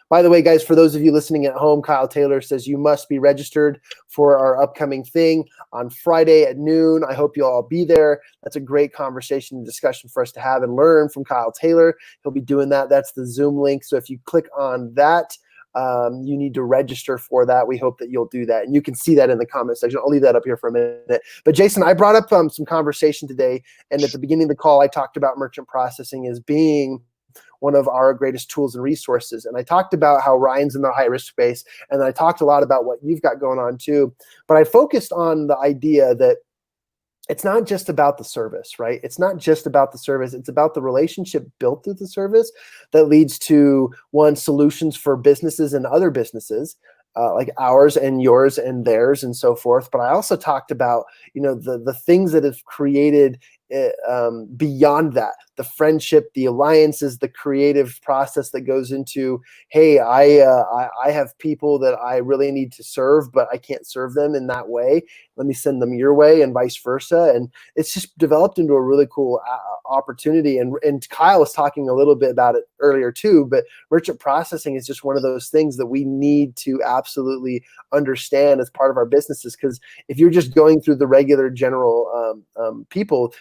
Speaker 1: By the way, guys, for those of you listening at home, Kyle Taylor says you must be registered for our upcoming thing on Friday at noon. I hope you'll all be there. That's a great conversation and discussion for us to have and learn from Kyle Taylor. He'll be doing that. That's the Zoom link. So if you click on that, you need to register for that. We hope that you'll do that. And you can see that in the comment section. I'll leave that up here for a minute. But Jason, I brought up some conversation today. And at the beginning of the call, I talked about merchant processing as being one of our greatest tools and resources. And I talked about how Ryan's in the high risk space. And then I talked a lot about what you've got going on too. But I focused on the idea that it's not just about the service, right? It's not just about the service. It's about the relationship built through the service that leads to, one, solutions for businesses and other businesses, like ours and yours and theirs and so forth. But I also talked about, the things that have created beyond that, the friendship, the alliances, the creative process that goes into, hey, I have people that I really need to serve, but I can't serve them in that way. Let me send them your way, and vice versa. And it's just developed into a really cool opportunity. And Kyle was talking a little bit about it earlier too, but merchant processing is just one of those things that we need to absolutely understand as part of our businesses. Because if you're just going through the regular general people,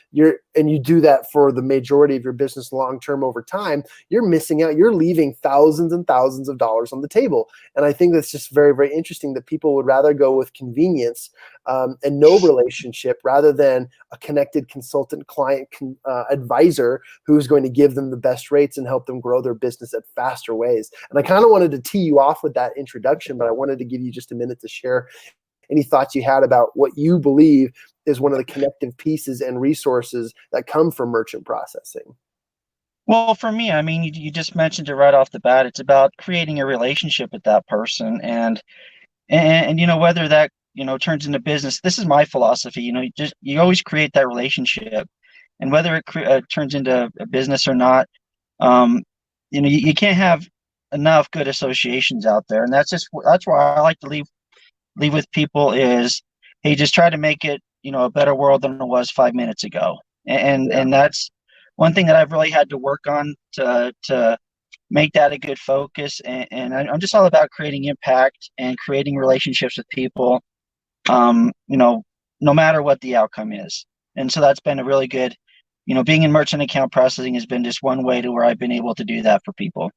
Speaker 1: and you do that for the majority of your business long-term over time, you're missing out. You're leaving thousands and thousands of dollars on the table. And I think that's just very, very interesting that people would rather go with convenience and no relationship rather than a connected consultant client advisor who's going to give them the best rates and help them grow their business at faster ways. And I kind of wanted to tee you off with that introduction, but I wanted to give you just a minute to share any thoughts you had about what you believe is one of the connective pieces and resources that come from merchant processing.
Speaker 3: Well, for me, I mean, you just mentioned it right off the bat. It's about creating a relationship with that person, and whether that turns into business. This is my philosophy. You always create that relationship, and whether it turns into a business or not, you can't have enough good associations out there, and that's where I like to leave with people is, hey, just try to make it a better world than it was 5 minutes ago. And that's one thing that I've really had to work on to make that a good focus. And I'm just all about creating impact and creating relationships with people, no matter what the outcome is. And so that's been a really good, being in merchant account processing has been just one way to where I've been able to do that for people.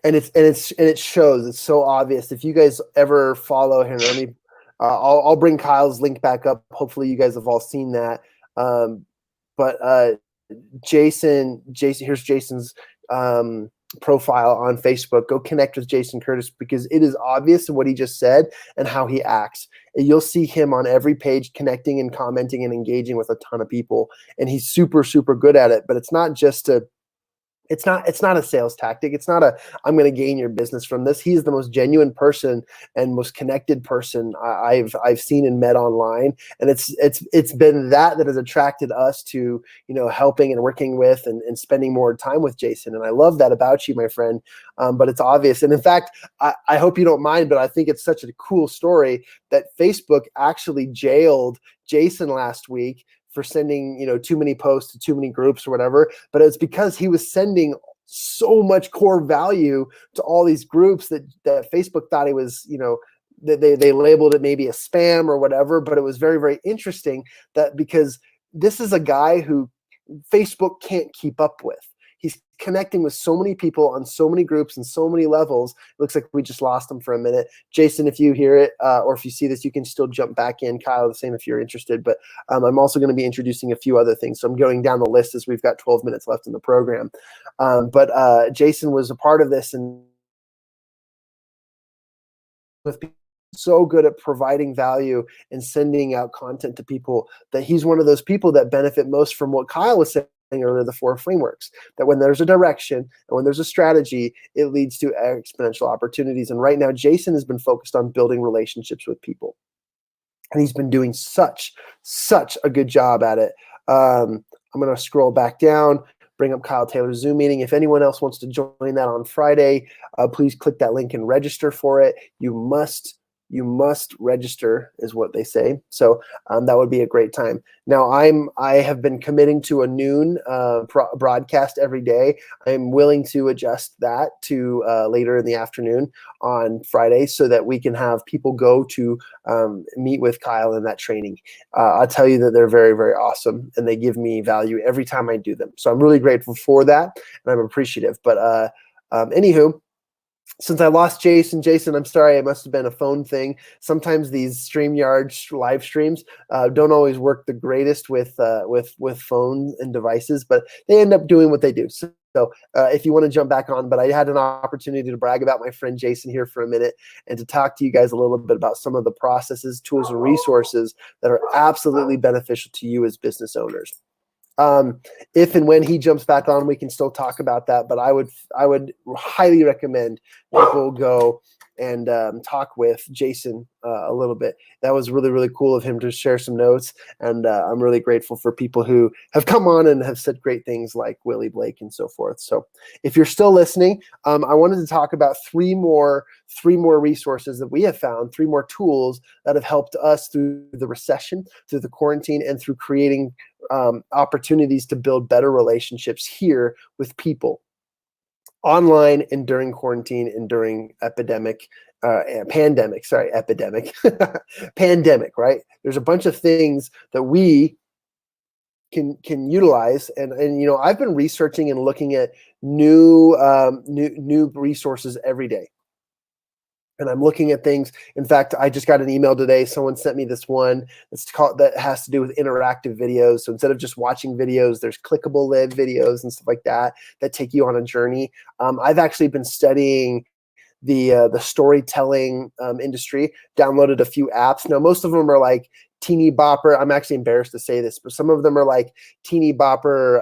Speaker 1: And it shows. It's so obvious. If you guys ever follow him, I'll bring Kyle's link back up. Hopefully, you guys have all seen that. But Jason, here's Jason's profile on Facebook. Go connect with Jason Curtis because it is obvious in what he just said and how he acts. And you'll see him on every page connecting and commenting and engaging with a ton of people. And he's super, super good at it. But it's not just it's not a sales tactic. It's not I'm going to gain your business from this. He's the most genuine person and most connected person I've seen and met online. And it's been that has attracted us to, helping and working with and spending more time with Jason. And I love that about you, my friend. But it's obvious. And in fact, I hope you don't mind, but I think it's such a cool story that Facebook actually jailed Jason last week for sending, too many posts to too many groups or whatever, but it's because he was sending so much core value to all these groups that Facebook thought he was, they labeled it maybe a spam or whatever, but it was very, very interesting that because this is a guy who Facebook can't keep up with. He's connecting with so many people on so many groups and so many levels. It looks like we just lost him for a minute. Jason, if you hear it or if you see this, you can still jump back in. Kyle, the same if you're interested. But I'm also going to be introducing a few other things. So I'm going down the list as we've got 12 minutes left in the program. But Jason was a part of this and with so good at providing value and sending out content to people that he's one of those people that benefit most from what Kyle was saying earlier, the 4 frameworks, that when there's a direction and when there's a strategy, it leads to exponential opportunities. And right now, Jason has been focused on building relationships with people. And he's been doing such a good job at it. I'm going to scroll back down, bring up Kyle Taylor's Zoom meeting. If anyone else wants to join that on Friday, please click that link and register for it. You must You must register, is what they say. So that would be a great time. Now, I have been committing to a noon broadcast every day. I'm willing to adjust that to later in the afternoon on Friday, so that we can have people go to meet with Kyle in that training. I'll tell you that they're very, very awesome, and they give me value every time I do them. So I'm really grateful for that, and I'm appreciative. But anywho, since I lost Jason, I'm sorry, it must have been a phone thing. Sometimes these StreamYard live streams don't always work the greatest with phones and devices, but they end up doing what they do. So if you want to jump back on, but I had an opportunity to brag about my friend Jason here for a minute and to talk to you guys a little bit about some of the processes, tools, and resources that are absolutely beneficial to you as business owners. If and when he jumps back on, we can still talk about that. But I would highly recommend people go and talk with Jason a little bit. That was really, really cool of him to share some notes. And I'm really grateful for people who have come on and have said great things like Willie Blake and so forth. So if you're still listening, I wanted to talk about three more resources that we have found, three more tools that have helped us through the recession, through the quarantine, and through creating opportunities to build better relationships here with people online and during quarantine and during pandemic, pandemic, right? There's a bunch of things that we can utilize, and I've been researching and looking at new resources every day. And I'm looking at things. In fact, I just got an email today. Someone sent me this one that has to do with interactive videos. So instead of just watching videos, there's clickable live videos and stuff like that take you on a journey. I've actually been studying the storytelling industry, downloaded a few apps. Now, most of them are like teeny bopper. I'm actually embarrassed to say this, but some of them are like teeny bopper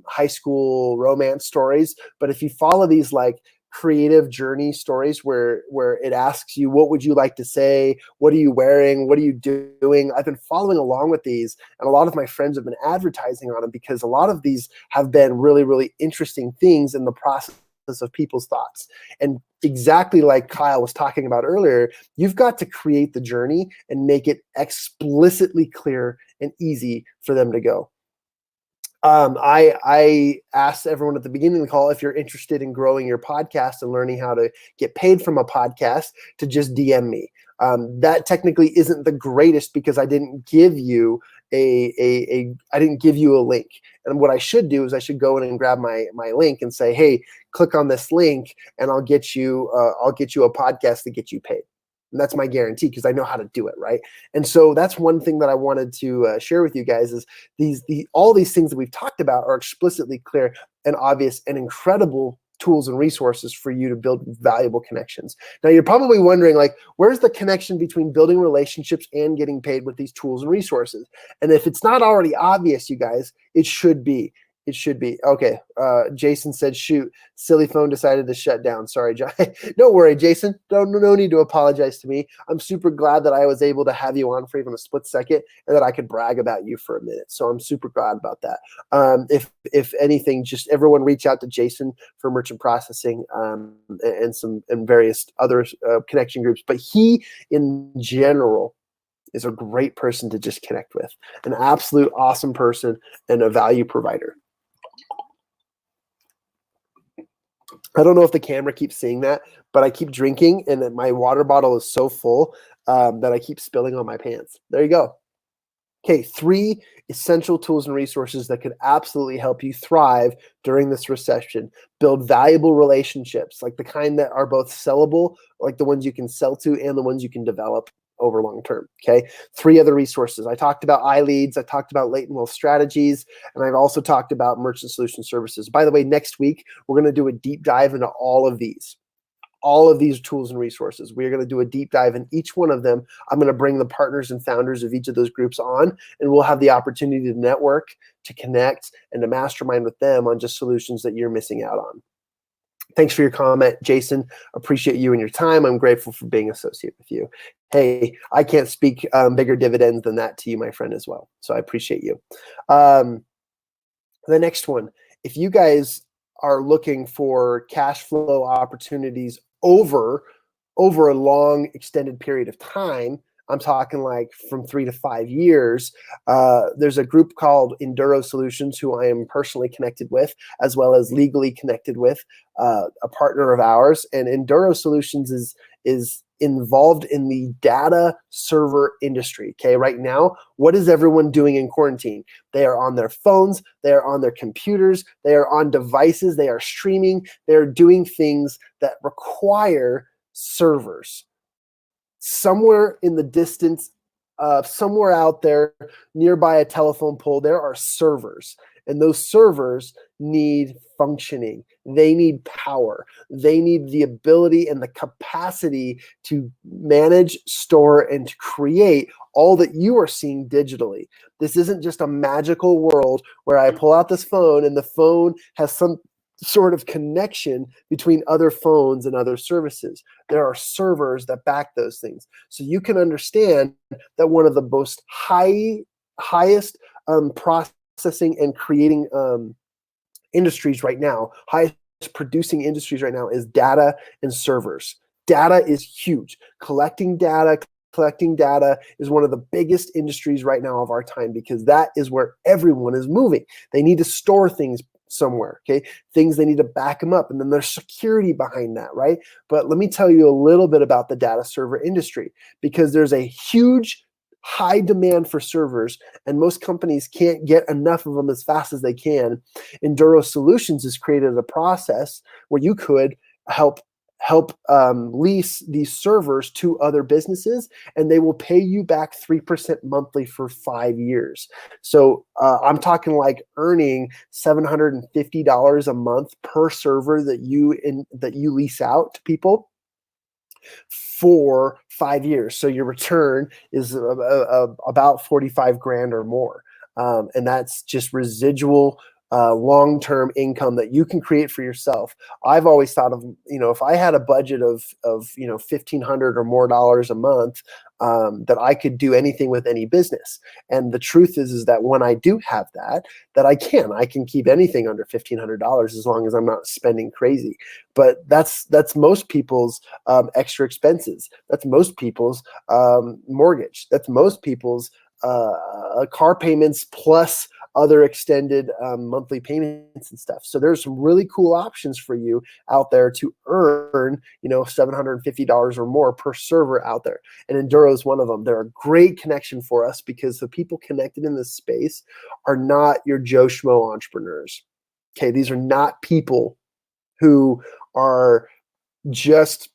Speaker 1: high school romance stories. But if you follow these like creative journey stories where it asks you, what would you like to say? What are you wearing? What are you doing? I've been following along with these, and a lot of my friends have been advertising on them because a lot of these have been really, really interesting things in the process of people's thoughts. And exactly like Kyle was talking about earlier, you've got to create the journey and make it explicitly clear and easy for them to go. I asked everyone at the beginning of the call if you're interested in growing your podcast and learning how to get paid from a podcast to just DM me. That technically isn't the greatest because I didn't give you I didn't give you a link. And what I should do is I should go in and grab my link and say, hey, click on this link and I'll get you a podcast to get you paid. And that's my guarantee because I know how to do it, right? And so that's one thing that I wanted to share with you guys is all these things that we've talked about are explicitly clear and obvious and incredible tools and resources for you to build valuable connections. Now, you're probably wondering, like, where's the connection between building relationships and getting paid with these tools and resources? And if it's not already obvious, you guys, it should be. It should be. Okay. Jason said, shoot, silly phone decided to shut down. Sorry, John. Don't worry, Jason. No need to apologize to me. I'm super glad that I was able to have you on for even a split second and that I could brag about you for a minute. So I'm super glad about that. If anything, just everyone reach out to Jason for merchant processing and various other connection groups. But he, in general, is a great person to just connect with. An absolute awesome person and a value provider. I don't know if the camera keeps seeing that, but I keep drinking and my water bottle is so full that I keep spilling on my pants. There you go. Okay, 3 essential tools and resources that could absolutely help you thrive during this recession. Build valuable relationships, like the kind that are both sellable, like the ones you can sell to and the ones you can develop over long term. Okay, 3 other resources. I talked about iLeads, I talked about latent wealth strategies, and I've also talked about merchant solution services. By the way, next week we're going to do a deep dive into all of these tools and resources. We're going to do a deep dive in each one of them. I'm going to bring the partners and founders of each of those groups on, and we'll have the opportunity to network, to connect, and to mastermind with them on just solutions that you're missing out on. Thanks for your comment, Jason. Appreciate you and your time. I'm grateful for being associated with you. Hey, I can't speak bigger dividends than that to you, my friend, as well. So I appreciate you. The next one, if you guys are looking for cash flow opportunities over over a long extended period of time, I'm talking like from 3 to 5 years. There's a group called Enduro Solutions who I am personally connected with, as well as legally connected with, a partner of ours. And Enduro Solutions is involved in the data server industry. Okay, right now, what is everyone doing in quarantine? They are on their phones, they are on their computers, they are on devices, they are streaming, they are doing things that require servers. Somewhere in the distance, somewhere out there nearby a telephone pole, there are servers. And those servers need functioning. They need power. They need the ability and the capacity to manage, store, and to create all that you are seeing digitally. This isn't just a magical world where I pull out this phone and the phone has some sort of connection between other phones and other services. There are servers that back those things. So you can understand that one of the most highest processing and creating industries right now, highest producing industries right now, is data and servers. Data is huge. Collecting data is one of the biggest industries right now of our time, because that is where everyone is moving. They need to store things somewhere, okay? Things, they need to back them up, and then there's security behind that, right? But let me tell you a little bit about the data server industry, because there's a huge high demand for servers, and most companies can't get enough of them as fast as they can. Enduro Solutions has created a process where you could help lease these servers to other businesses, and they will pay you back 3% monthly for 5 years. So I'm talking like earning $750 a month per server that you lease out to people for 5 years. So your return is about 45 grand or more. And that's just residual long-term income that you can create for yourself. I've always thought of, if I had a budget of $1,500 or more dollars a month, that I could do anything with any business. And the truth is that when I do have that I can keep anything under $1,500 as long as I'm not spending crazy. But that's most people's extra expenses. That's most people's mortgage. That's most people's car payments plus other extended monthly payments and stuff. So there's some really cool options for you out there to earn, $750 or more per server out there. And Enduro is one of them. They're a great connection for us because the people connected in this space are not your Joe Schmo entrepreneurs. Okay, these are not people who are just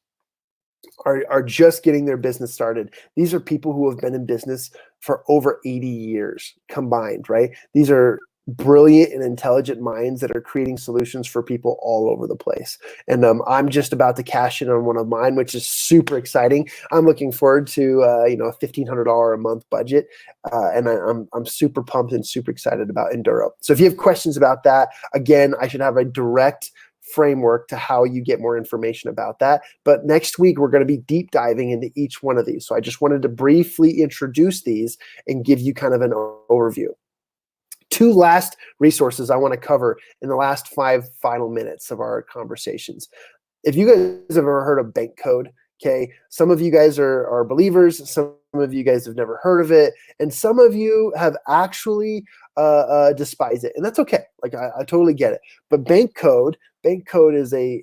Speaker 1: getting their business started. These are people who have been in business for over 80 years combined, right? These are brilliant and intelligent minds that are creating solutions for people all over the place. And I'm just about to cash in on one of mine, which is super exciting. I'm looking forward to a $1,500 a month budget, and I'm super pumped and super excited about Enduro. So if you have questions about that, again, I should have a direct framework to how you get more information about that. But next week, we're going to be deep diving into each one of these. So I just wanted to briefly introduce these and give you kind of an overview. 2 last resources I want to cover in the last 5 final minutes of our conversations. If you guys have ever heard of bank code, okay, some of you guys are believers, some of you guys have never heard of it, and some of you have actually despised it, and that's okay. Like I totally get it. But bank code is a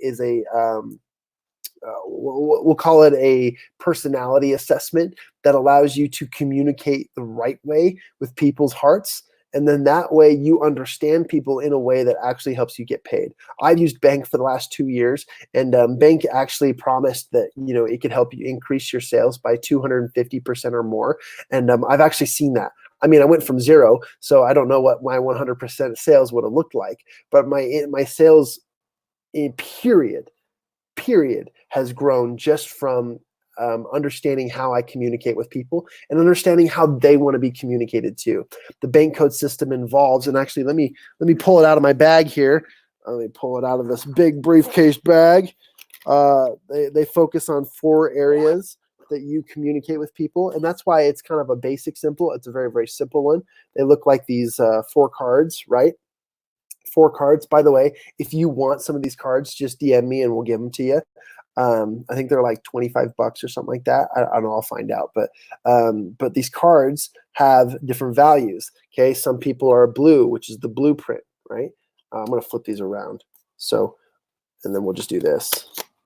Speaker 1: we'll call it a personality assessment that allows you to communicate the right way with people's hearts. And then that way you understand people in a way that actually helps you get paid. I've used Bank for the last 2 years, and Bank actually promised that it could help you increase your sales by 250% or more. And I've actually seen that. I mean, I went from 0, so I don't know what my 100% sales would have looked like, but my sales in period has grown just from understanding how I communicate with people and understanding how they want to be communicated to. The bank code system involves, and actually let me pull it out of my bag here. Let me pull it out of this big briefcase bag. They focus on 4 areas that you communicate with people, and that's why it's kind of a basic simple. It's a very, very simple one. They look like these 4 cards, right? 4 cards. By the way, if you want some of these cards, just DM me and we'll give them to you. I think they're like $25 or something like that. I don't know. I'll find out. But these cards have different values. Okay. Some people are blue, which is the blueprint, right? I'm going to flip these around. So, and then we'll just do this.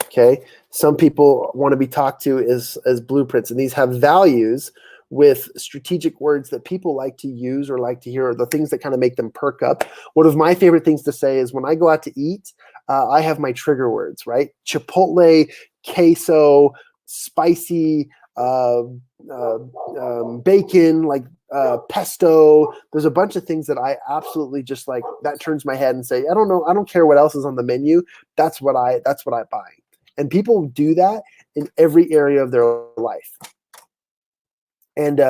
Speaker 1: Okay. Some people want to be talked to as blueprints, and these have values with strategic words that people like to use or like to hear, or the things that kind of make them perk up. One of my favorite things to say is when I go out to eat, I have my trigger words, right? Chipotle, queso, spicy, bacon, like pesto. There's a bunch of things that I absolutely just like, that turns my head and say, I don't know, I don't care what else is on the menu. That's what I buy. And people do that in every area of their life. And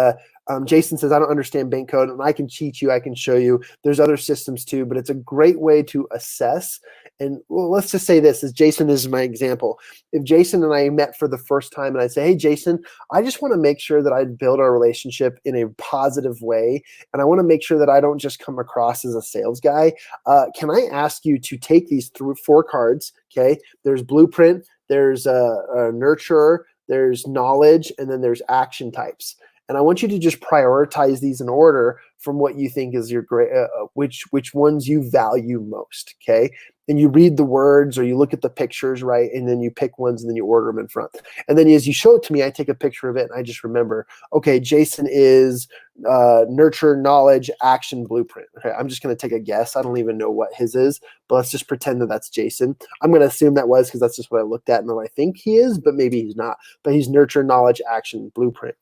Speaker 1: Jason says, I don't understand bank code, and I can cheat you. I can show you. There's other systems too, but it's a great way to assess. And well, let's just say this, as Jason is my example. If Jason and I met for the first time and I'd say, hey, Jason, I just want to make sure that I build our relationship in a positive way. And I want to make sure that I don't just come across as a sales guy. Can I ask you to take these 4 cards? Okay. There's blueprint, there's a nurturer, there's knowledge, and then there's action types. And I want you to just prioritize these in order from what you think is your great, which ones you value most, okay? And you read the words or you look at the pictures, right? And then you pick ones and then you order them in front. And then as you show it to me, I take a picture of it and I just remember, okay, Jason is nurture, knowledge, action, blueprint. Okay, I'm just going to take a guess. I don't even know what his is, but let's just pretend that that's Jason. I'm going to assume that was because that's just what I looked at and then I think he is, but maybe he's not. But he's nurture, knowledge, action, blueprint.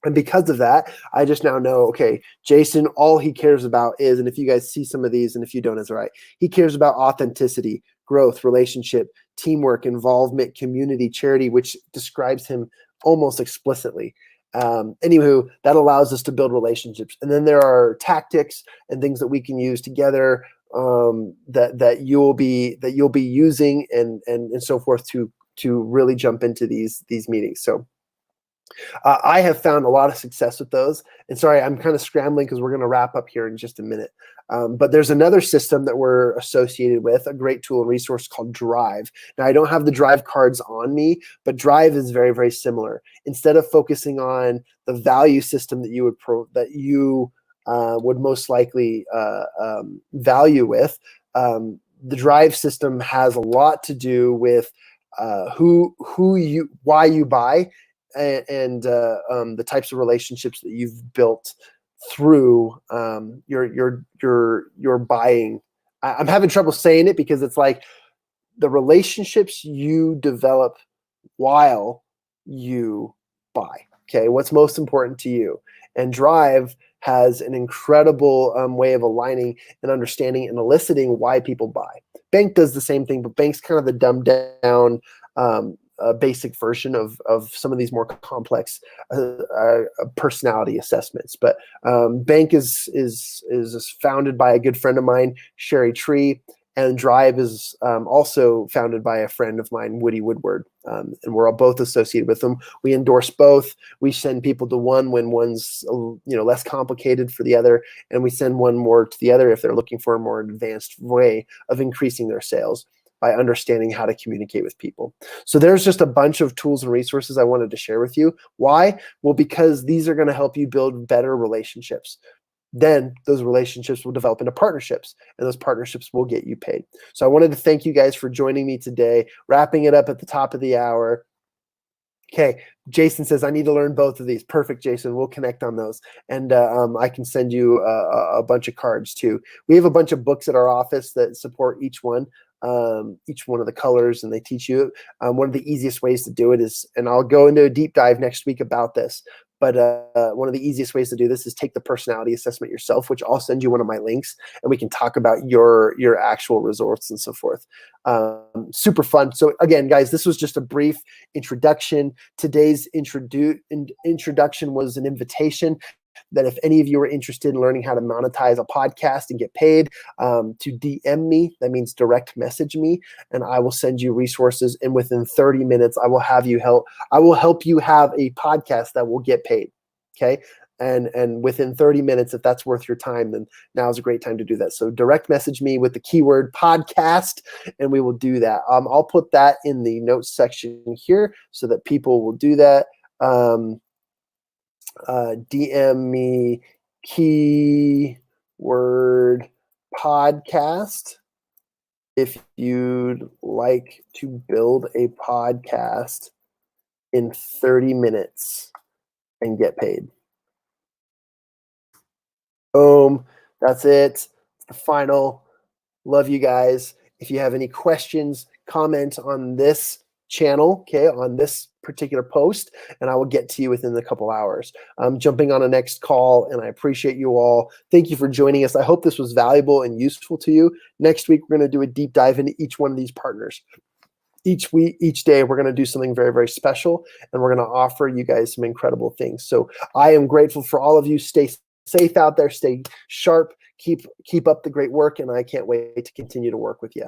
Speaker 1: And because of that, I just now know, okay, Jason, all he cares about is, and if you guys see some of these, and if you don't, it's all right, he cares about authenticity, growth, relationship, teamwork, involvement, community, charity, which describes him almost explicitly. Anywho, that allows us to build relationships. And then there are tactics and things that we can use together that you'll be using and so forth to really jump into these meetings. So I have found a lot of success with those. And sorry, I'm kind of scrambling because we're going to wrap up here in just a minute. But there's another system that we're associated with, a great tool and resource called Drive. Now, I don't have the Drive cards on me, but Drive is very, very similar. Instead of focusing on the value system that you would most likely value with, the Drive system has a lot to do with why you buy, and the types of relationships that you've built through your buying. I'm having trouble saying it because it's like the relationships you develop while you buy. Okay, what's most important to you? And Drive has an incredible way of aligning and understanding and eliciting why people buy. Bank does the same thing, but Bank's kind of the dumbed down basic version of some of these more complex personality assessments. But Bank is founded by a good friend of mine, Sherry Tree, and Drive is also founded by a friend of mine, Woody Woodward, and we're all both associated with them. We endorse both. We send people to one when one's less complicated for the other, and we send one more to the other if they're looking for a more advanced way of increasing their sales by understanding how to communicate with people. So there's just a bunch of tools and resources I wanted to share with you. Why? Well, because these are going to help you build better relationships. Then those relationships will develop into partnerships, and those partnerships will get you paid. So I wanted to thank you guys for joining me today, wrapping it up at the top of the hour. Okay, Jason says, I need to learn both of these. Perfect, Jason. We'll connect on those. And I can send you a bunch of cards too. We have a bunch of books at our office that support each one of the colors, and they teach you. One of the easiest ways to do it is, and I'll go into a deep dive next week about this, but one of the easiest ways to do this is take the personality assessment yourself, which I'll send you one of my links, and we can talk about your actual results and so forth. Super fun. So again, guys, this was just a brief introduction. Today's introduction was an invitation that if any of you are interested in learning how to monetize a podcast and get paid, to DM me. That means direct message me, and I will send you resources. And within 30 minutes, I will help you have a podcast that will get paid. Okay. And within 30 minutes, if that's worth your time, then now is a great time to do that. So direct message me with the keyword podcast, and we will do that. I'll put that in the notes section here so that people will do that. DM me keyword podcast if you'd like to build a podcast in 30 minutes and get paid. Boom. That's it. It's the final. Love you guys. If you have any questions, comment on this channel, okay, on this particular post, and I will get to you within a couple hours. I'm jumping on a next call, and I appreciate you all. Thank you for joining us. I hope this was valuable and useful to you. Next week, we're going to do a deep dive into each one of these partners. Each week, each day, we're going to do something very, very special, and we're going to offer you guys some incredible things. So I am grateful for all of you. Stay safe out there. Stay sharp. Keep up the great work, and I can't wait to continue to work with you.